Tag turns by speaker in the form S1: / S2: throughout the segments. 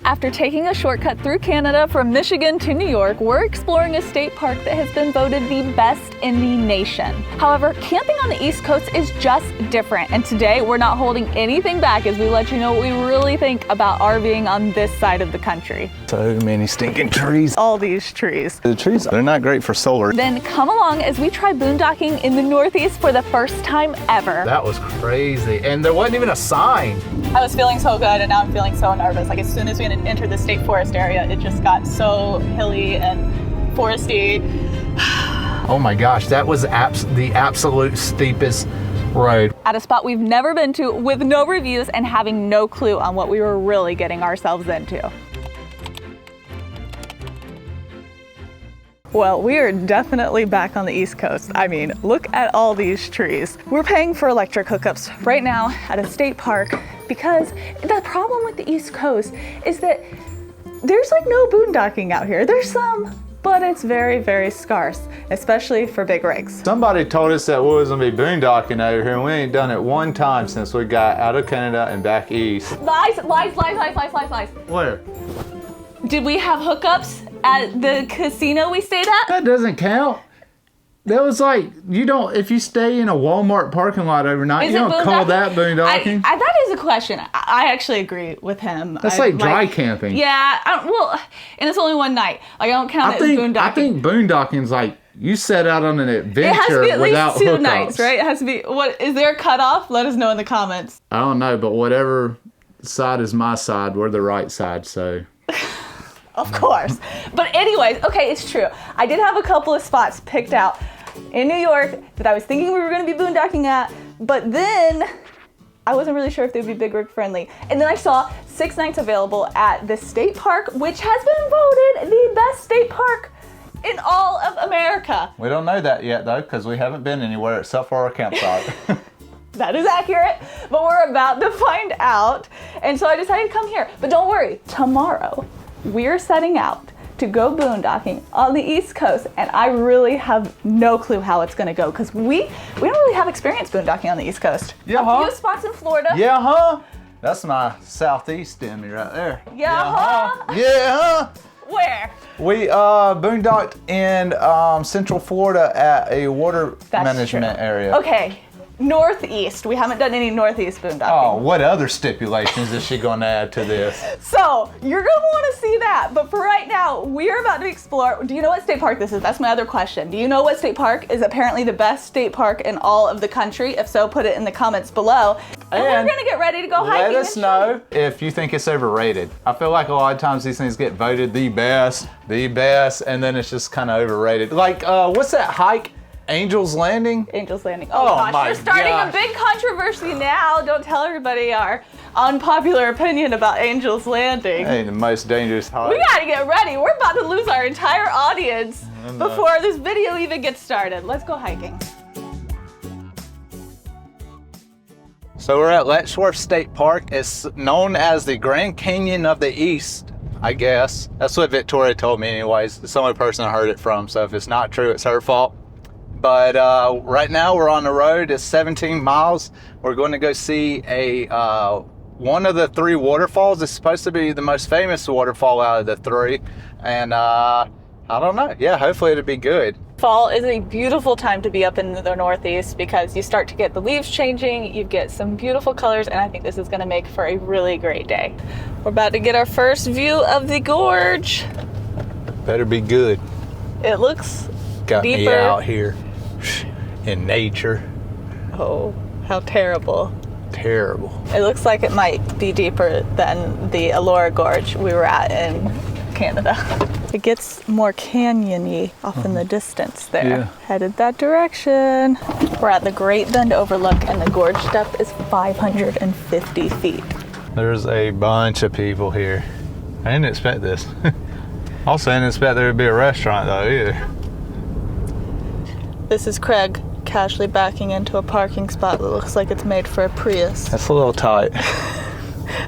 S1: After taking a shortcut through Canada from Michigan to New York, we're exploring a state park that has been voted the best in the nation. However, camping on the East Coast is just different, and today we're not holding anything back as we let you know what we really think about RVing on this side of the country.
S2: So many stinking trees.
S1: All these trees.
S2: The trees, they're not great for solar.
S1: Then come along as we try boondocking in the Northeast for the first time ever.
S2: That was crazy, and there wasn't even a sign.
S1: I was feeling so good, and now I'm feeling so nervous. Like as soon as we entered the state forest area, it just got so hilly and foresty.
S2: Oh my gosh, that was the absolute steepest road.
S1: At a spot we've never been to, with no reviews and having no clue on what we were really getting ourselves into. Well, we are definitely back on the East Coast. I mean, look at all these trees. We're paying for electric hookups right now at a state park because the problem with the East Coast is that there's like no boondocking out here. There's some, but it's very, very scarce, especially for big rigs.
S3: Somebody told us that we was gonna be boondocking over here, and we ain't done it one time since we got out of Canada and back east.
S1: Lies.
S3: Where?
S1: Did we have hookups at the casino we stayed at?
S3: That doesn't count. That was like, if you stay in a Walmart parking lot overnight, you don't call that boondocking.
S1: That is a question. I actually agree with him.
S3: That's like dry camping.
S1: Yeah, and it's only one night. Like, I don't count it as boondocking.
S3: I think boondocking's like, you set out on an adventure
S1: it has to be at
S3: without
S1: least 2
S3: hookups.
S1: nights, right? It has to be, is there a cutoff? Let us know in the comments.
S3: I don't know, but whatever side is my side, we're the right side, so.
S1: Of course. But anyways, okay, it's true. I did have a couple of spots picked out in New York that I was thinking we were going to be boondocking at, but then I wasn't really sure if they'd be big rig friendly. And then I saw 6 nights available at the state park, which has been voted the best state park in all of America.
S3: We don't know that yet, though, because we haven't been anywhere except for our campsite.
S1: That is accurate, but we're about to find out. And so I decided to come here. But don't worry, tomorrow we're setting out to go boondocking on the East Coast, and I really have no clue how it's gonna go because we don't really have experience boondocking on the East Coast.
S3: Yeah,
S1: a few spots in Florida.
S3: Yeah, huh? That's my southeast in me right there.
S1: Yeah, huh?
S3: Yeah, huh?
S1: Where?
S3: We boondocked in Central Florida at a water management area.
S1: Okay. Northeast. We haven't done any Northeast boondocking.
S3: Oh, what other stipulations is she going to add to this?
S1: So, you're going to want to see that. But for right now, we're about to explore. Do you know what state park this is? That's my other question. Do you know what state park is apparently the best state park in all of the country? If so, put it in the comments below. And we're going to get ready to go hiking.
S3: Let us know if you think it's overrated. I feel like a lot of times these things get voted the best, and then it's just kind of overrated. Like, what's that hike? Angel's Landing?
S1: Angel's Landing. Oh gosh, you're starting a big controversy now. Don't tell everybody our unpopular opinion about Angel's Landing.
S3: Hey, the most dangerous hike.
S1: We gotta get ready. We're about to lose our entire audience before this video even gets started. Let's go hiking.
S3: So we're at Letchworth State Park. It's known as the Grand Canyon of the East, I guess. That's what Victoria told me anyways. It's the only person I heard it from, so if it's not true, it's her fault. But right now we're on the road. It's 17 miles. We're going to go see one of the 3 waterfalls. It's supposed to be the most famous waterfall out of the 3. And I don't know. Yeah, hopefully it'll be good.
S1: Fall is a beautiful time to be up in the Northeast because you start to get the leaves changing, you get some beautiful colors, and I think this is going to make for a really great day. We're about to get our first view of the gorge.
S3: Better be good.
S1: It looks
S3: Got
S1: deeper.
S3: me out here in nature.
S1: Oh, how terrible.
S3: Terrible.
S1: It looks like it might be deeper than the Elora Gorge we were at in Canada. It gets more canyon-y off in the distance there.
S3: Yeah.
S1: Headed that direction. We're at the Great Bend Overlook and the gorge depth is 550 feet.
S3: There's a bunch of people here. I didn't expect this. Also, I didn't expect there would be a restaurant though either.
S1: This is Craig casually backing into a parking spot that looks like it's made for a Prius.
S3: That's a little tight.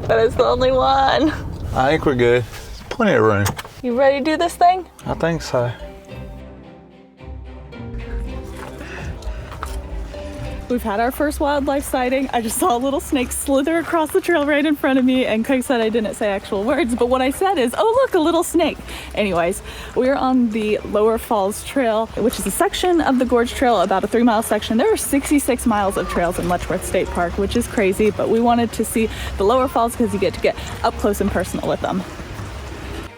S1: But it's the only one.
S3: I think we're good. There's plenty of room.
S1: You ready to do this thing?
S3: I think so.
S1: We've had our first wildlife sighting. I just saw a little snake slither across the trail right in front of me, and Craig said I didn't say actual words, but what I said is, oh look, a little snake. Anyways, we're on the Lower Falls Trail, which is a section of the Gorge Trail, about a 3-mile section. There are 66 miles of trails in Letchworth State Park, which is crazy, but we wanted to see the Lower Falls because you get to get up close and personal with them.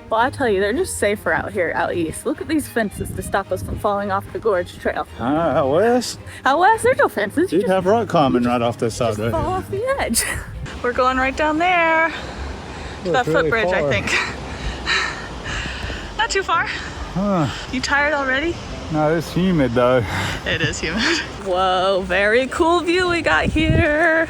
S1: Well, I tell you, they're just safer out here, out east. Look at these fences to stop us from falling off the Gorge Trail.
S4: Out west?
S1: Out west, there's no fences.
S4: You have rock climbing right off this side, right?
S1: Fall off the edge. We're going right down there. To that
S4: really
S1: footbridge, I
S4: far.
S1: think. Not too far.
S4: Huh.
S1: You tired already?
S4: No, it's humid though.
S1: It is humid. Whoa, very cool view we got here.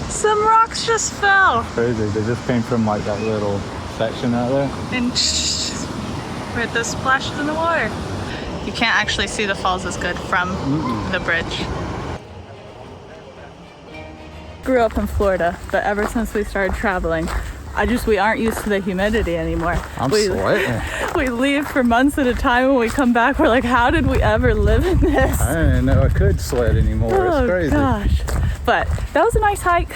S1: Some rocks just fell.
S4: Crazy, they just came from like that little section out there.
S1: And we're at the splashes in the water. You can't actually see the falls as good from the bridge. Grew up in Florida, but ever since we started traveling, we aren't used to the humidity anymore.
S2: I'm sweating.
S1: We leave for months at a time. When we come back, we're like, how did we ever live in this?
S4: I didn't know I could sweat anymore.
S1: Oh,
S4: It's crazy.
S1: gosh. But that was a nice hike.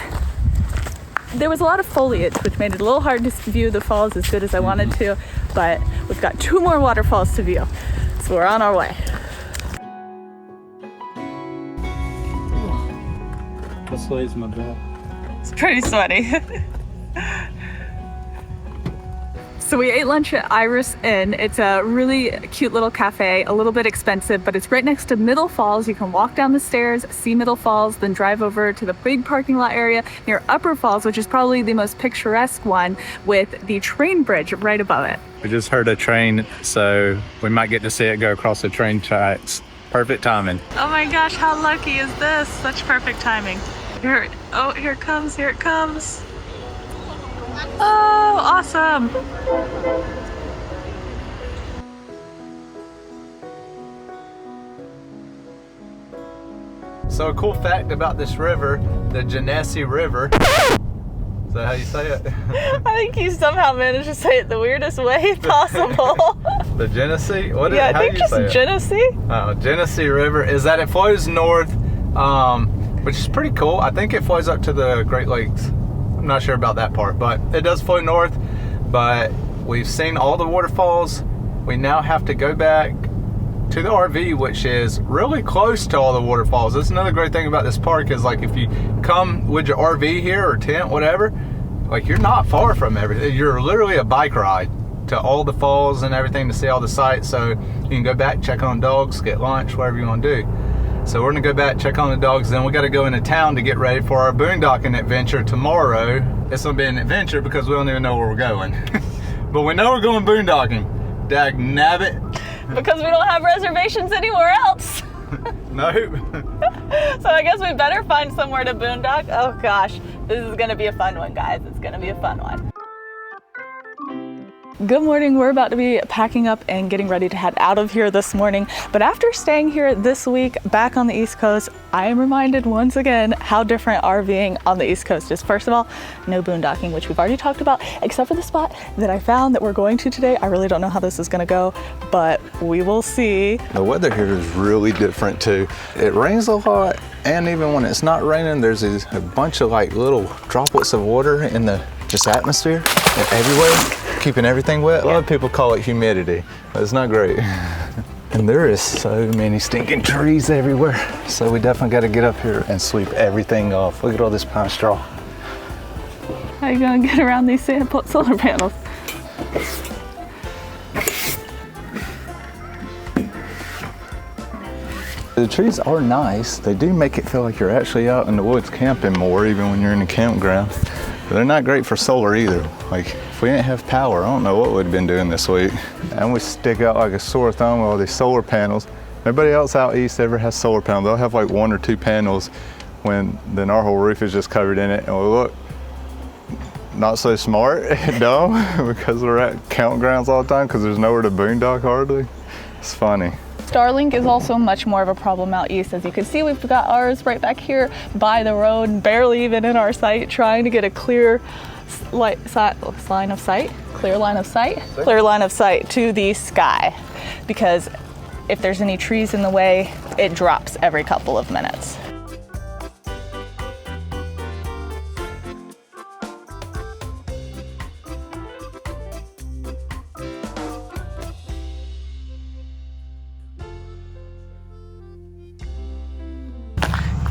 S1: There was a lot of foliage, which made it a little hard to view the falls as good as I wanted to, but we've got 2 more waterfalls to view, so we're on our way.
S4: This lays my back.
S1: It's pretty sweaty. So we ate lunch at Iris Inn. It's a really cute little cafe, a little bit expensive, but it's right next to Middle Falls. You can walk down the stairs, see Middle Falls, then drive over to the big parking lot area near Upper Falls, which is probably the most picturesque one, with the train bridge right above it.
S4: We just heard a train, so we might get to see it go across the train tracks. Perfect timing.
S1: Oh my gosh, how lucky is this? Such perfect timing. Here it comes, here it comes. Oh, awesome.
S3: So a cool fact about this river, the Genesee River. Is that how you say it?
S1: I think you somehow managed to say it the weirdest way possible.
S3: The Genesee? How
S1: I
S3: do
S1: think
S3: you
S1: just
S3: say it?
S1: Genesee.
S3: Genesee River is that it flows north, which is pretty cool. I think it flows up to the Great Lakes. I'm not sure about that part, but it does flow north. But we've seen all the waterfalls. We now have to go back to the RV, which is really close to all the waterfalls. That's another great thing about this park is like if you come with your RV here or tent, whatever, like you're not far from everything. You're literally a bike ride to all the falls and everything to see all the sights. So you can go back, check on dogs, get lunch, whatever you want to do. So we're gonna go back, check on the dogs, then we gotta go into town to get ready for our boondocking adventure tomorrow. It's gonna be an adventure because we don't even know where we're going. But we know we're going boondocking. Dag nabbit.
S1: Because we don't have reservations anywhere else.
S3: Nope.
S1: So I guess we better find somewhere to boondock. Oh gosh, this is gonna be a fun one, guys. It's gonna be a fun one. Good morning. We're about to be packing up and getting ready to head out of here this morning. But after staying here this week back on the East Coast, I am reminded once again how different RVing on the East Coast is. First of all, no boondocking, which we've already talked about, except for the spot that I found that we're going to today. I really don't know how this is gonna go, but we will see.
S3: The weather here is really different too. It rains a lot, and even when it's not raining, there's a bunch of like little droplets of water in the just atmosphere everywhere, keeping everything wet. A lot of people call it humidity, but it's not great. And there is so many stinking trees everywhere. So we definitely got to get up here and sweep everything off. Look at all this pine straw.
S1: How are you gonna get around these solar panels?
S3: The trees are nice. They do make it feel like you're actually out in the woods camping more, even when you're in a campground. But they're not great for solar either. Like, if we didn't have power, I don't know what we'd been doing this week. And we stick out like a sore thumb with all these solar panels. Everybody else out east ever has solar panels. They'll have like 1 or 2 panels when then our whole roof is just covered in it. And we look not so smart, dumb, because we're at campgrounds all the time because there's nowhere to boondock hardly. It's funny.
S1: Starlink is also much more of a problem out east. As you can see, we've got ours right back here by the road, barely even in our sight, trying to get a clear line of sight to the sky, because if there's any trees in the way, it drops every couple of minutes.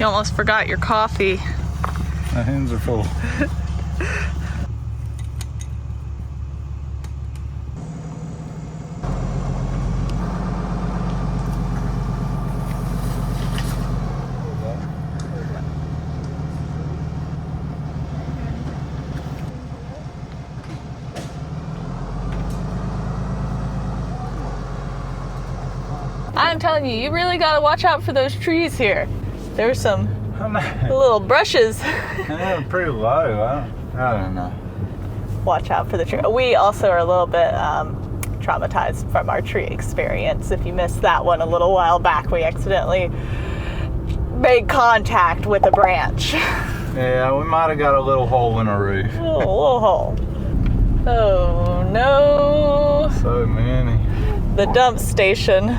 S1: You almost forgot your coffee.
S4: My hands are full.
S1: I'm telling you, you really gotta watch out for those trees here. There's some little brushes.
S4: They're pretty low. I don't know.
S1: Watch out for the tree. We also are a little bit traumatized from our tree experience. If you missed that one a little while back, we accidentally made contact with a branch.
S4: Yeah, we might have got a little hole in our roof.
S1: A little hole. Oh no.
S4: So many.
S1: The dump station.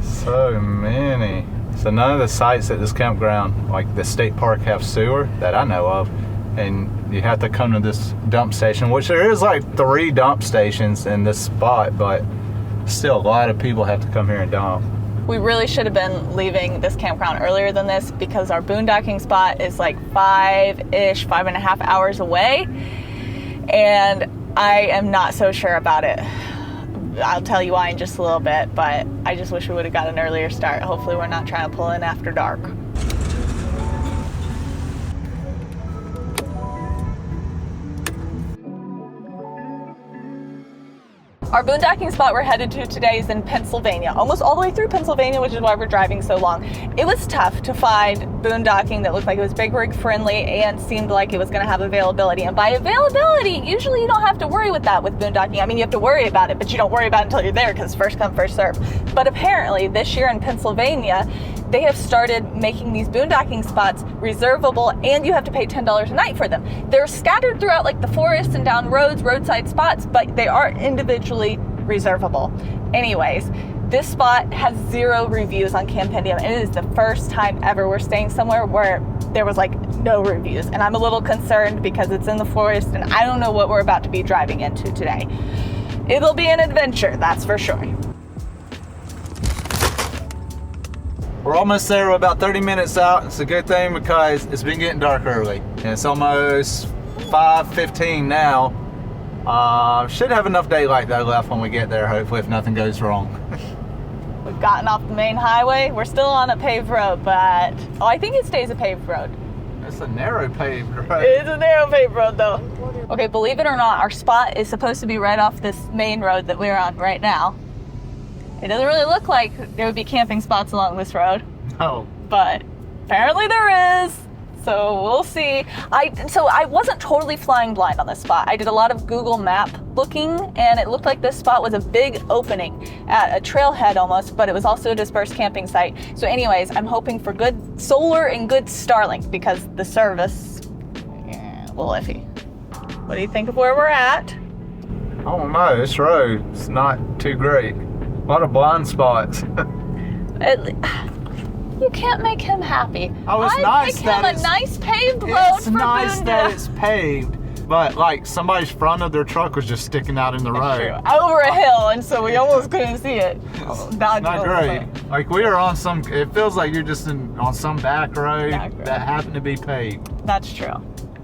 S4: So many. So none of the sites at this campground, like the state park, have sewer that I know of. And you have to come to this dump station, which there is like 3 dump stations in this spot, but still a lot of people have to come here and dump.
S1: We really should have been leaving this campground earlier than this because our boondocking spot is like 5.5 hours away. And I am not so sure about it. I'll tell you why in just a little bit, but I just wish we would have got an earlier start. Hopefully we're not trying to pull in after dark. Our boondocking spot we're headed to today is in Pennsylvania, almost all the way through Pennsylvania, which is why we're driving so long. It was tough to find boondocking that looked like it was big rig friendly and seemed like it was going to have availability. And by availability, usually you don't have to worry with that with boondocking. I mean, you have to worry about it, but you don't worry about it until you're there because first come, first serve. But apparently this year in Pennsylvania, they have started making these boondocking spots reservable, and you have to pay $10 a night for them. They're scattered throughout like the forest and down roads, roadside spots, but they are individually reservable. Anyways, this spot has 0 reviews on Campendium, and it is the first time ever we're staying somewhere where there was like no reviews. And I'm a little concerned because it's in the forest and I don't know what we're about to be driving into today. It'll be an adventure, that's for sure.
S3: We're almost there. We're about 30 minutes out. It's a good thing because it's been getting dark early. And it's almost 5:15 now. Should have enough daylight though left when we get there, hopefully, if nothing goes wrong.
S1: We've gotten off the main highway. We're still on a paved road, but I think it stays a paved road.
S3: It's a narrow paved road.
S1: It's a narrow paved road though. Okay, believe it or not, our spot is supposed to be right off this main road that we're on right now. It doesn't really look like there would be camping spots along this road.
S3: Oh.
S1: But apparently there is. So we'll see. I wasn't totally flying blind on this spot. I did a lot of Google Map looking, and it looked like this spot was a big opening at a trailhead almost, but it was also a dispersed camping site. So anyways, I'm hoping for good solar and good Starlink because the service, a little iffy. What do you think of where we're at?
S3: I don't know. This road is not too great. A lot of blind spots.
S1: You can't make him happy.
S3: Oh, it's
S1: I
S3: nice
S1: pick
S3: that
S1: him a nice paved road
S3: It's
S1: for
S3: nice that
S1: boondock.
S3: it's paved, but like somebody's front of their truck was just sticking out in the road.
S1: Over a hill, and so we almost couldn't see it.
S3: Not great. Like we are on some. It feels like you're just on some back road that happened to be paved.
S1: That's true.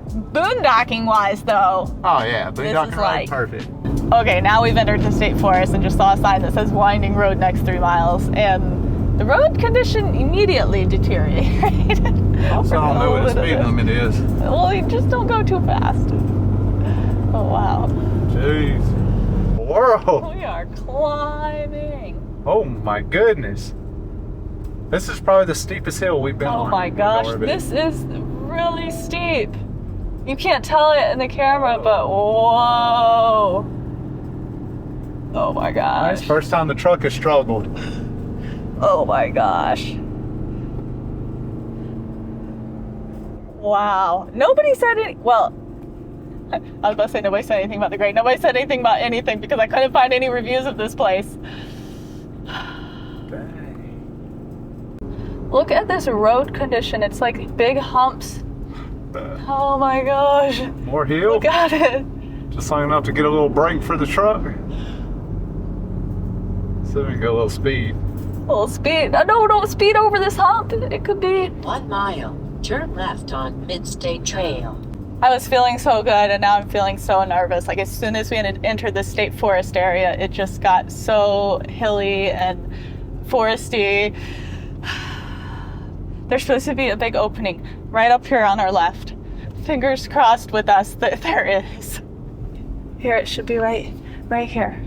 S1: Boondocking wise, though.
S3: Oh yeah, boondocking road,
S1: like-
S3: perfect.
S1: Okay, now we've entered the state forest and just saw a sign that says winding road next 3 miles, and the road condition immediately deteriorated.
S3: Also, I don't know what the speed limit is.
S1: Well, you just don't go too fast. Oh wow.
S3: Jeez. Whoa.
S1: We are climbing.
S3: Oh my goodness. This is probably the steepest hill we've been on.
S1: Oh my gosh,
S3: Orbit.
S1: this is really steep. You can't tell it in the camera, but whoa. Oh my gosh.
S3: Nice. First time the truck has struggled.
S1: Oh my gosh. Wow. Nobody said any, well, I was about to say nobody said anything about the grade. Nobody said anything about anything because I couldn't find any reviews of this place.
S3: Dang.
S1: Look at this road condition. It's like big humps. Oh my gosh.
S4: More hill.
S1: Look at it.
S4: Just long enough to get a little break for the truck. So we go a little speed.
S1: A little speed. No, don't speed over this hump. It could be.
S5: 1 mile. Turn left on Mid-State Trail.
S1: I was feeling so good, and now I'm feeling so nervous. Like, as soon as we entered the state forest area, it just got so hilly and foresty. There's supposed to be a big opening right up here on our left. Fingers crossed with us that there is. Here, it should be right here.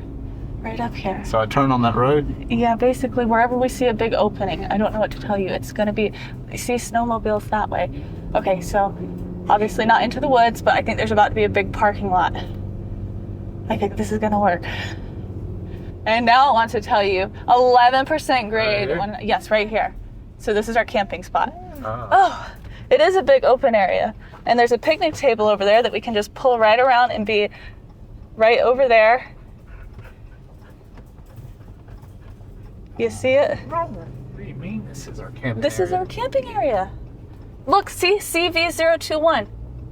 S1: Right up here.
S4: So I turn on that road?
S1: Yeah, basically wherever we see a big opening. I don't know what to tell you. It's gonna be, I see snowmobiles that way. Okay, so obviously not into the woods, but I think there's about to be a big parking lot. I think this is gonna work. And now I want to tell you, 11% grade. Yes, right here. So this is our camping spot. Oh, it is a big open area. And there's a picnic table over there that we can just pull right around and be right over there. You see it?
S2: What do you mean this is our camping
S1: This is our camping area. Look, see, CV021.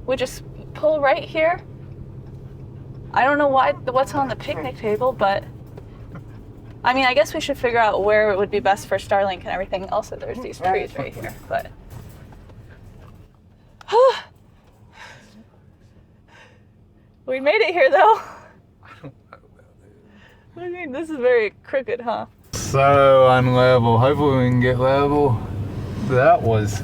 S1: We just pull right here. I don't know what's on the picnic table, but I mean, I guess we should figure out where it would be best for Starlink and everything else. So there's these trees right here, but. We made it here though. I mean, this is very crooked, huh?
S2: So unlevel. Hopefully we can get level. That was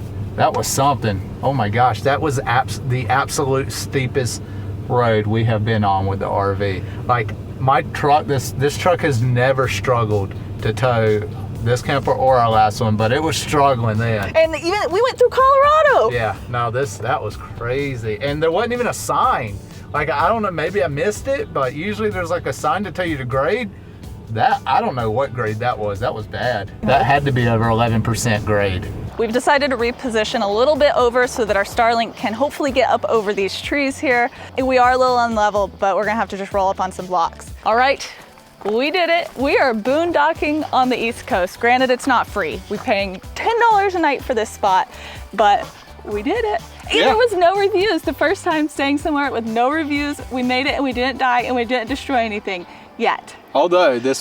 S2: something. Oh my gosh, that was the absolute steepest road we have been on with the RV. Like my truck, this truck has never struggled to tow this camper or our last one, but it was struggling then.
S1: And even we went through Colorado.
S2: Yeah, no, that was crazy. And there wasn't even a sign. Like, I don't know, maybe I missed it, but usually there's like a sign to tell you to grade. That, I don't know what grade that was. That was bad. That had to be over 11% grade.
S1: We've decided to reposition a little bit over so that our Starlink can hopefully get up over these trees here. And we are a little unlevel, but we're gonna have to just roll up on some blocks. All right, we did it. We are boondocking on the East Coast. Granted, it's not free. We're paying $10 a night for this spot, but we did it. And there was no reviews. The first time staying somewhere with no reviews, we made it and we didn't die and we didn't destroy anything yet.
S3: Although this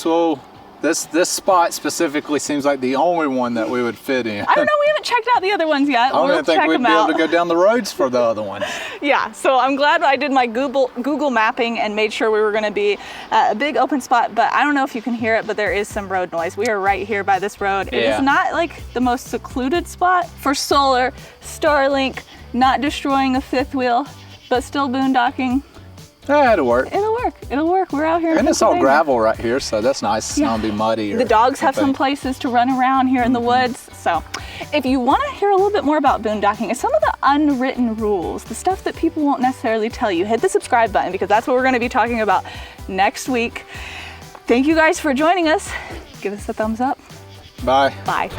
S3: spot specifically seems like the only one that we would fit in.
S1: I don't know, we haven't checked out the other ones yet.
S3: I don't even think we'd be able to go down the roads for the other ones.
S1: Yeah, so I'm glad I did my Google mapping and made sure we were gonna be a big open spot, but I don't know if you can hear it, but there is some road noise. We are right here by this road. It is not like the most secluded spot for solar, Starlink, not destroying a fifth wheel, but still boondocking.
S3: Yeah, it'll work.
S1: It'll work. We're out here in
S3: And it's all
S1: Pennsylvania.
S3: gravel right here, so that's nice. It's not gonna be muddy.
S1: The dogs have some places to run around here in the woods. So if you want to hear a little bit more about boondocking and some of the unwritten rules, the stuff that people won't necessarily tell you, hit the subscribe button because that's what we're going to be talking about next week. Thank you guys for joining us. Give us a thumbs up.
S3: Bye.
S1: Bye.